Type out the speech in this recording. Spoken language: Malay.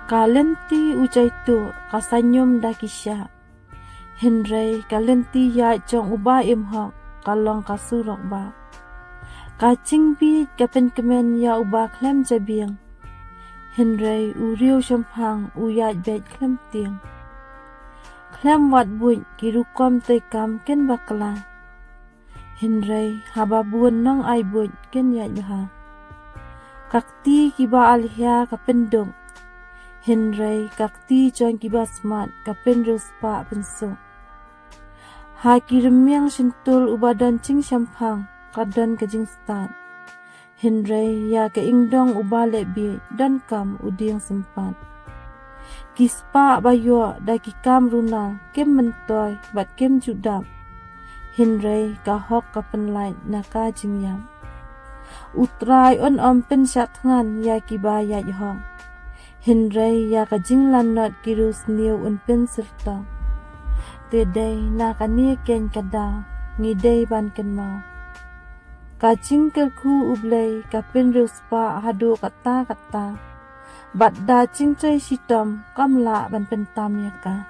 kalenti ujay tu kasanyum dakisya. Henry kalenti ya jong uba imhok kalong kasurok ba. Kacing bi kapen kemen ya uba klem jabiang. Henry uriu champang uyat bet klem tiang. Klem wat buj kirukom tekam ken bakla. Henry haba buon nong ay buj ken yat baha. Kakti kiba alihya kapendong. Henry kakti jong kiba smart kapen ruspa pensong. Ha kiremyang sentul ubadan cing champang kadan kajing start. Henry ya ke ingdong ubale bi dan kam uding sempat. Kispa bayo da kikam runal kem mentoy bat kem judap. Henry ka hok ka penlait naka jingyam. Utrai on pen syatngan ya kiba ya jhong. Henry ya ka jinglan not kirus niu un pen serta. Today naka ni ken kada ngidei ban ken mau. Kacing kelku ublay kapin ruspa hadu kata. Bat da cing coy sitom kamla ban pentam ya ka.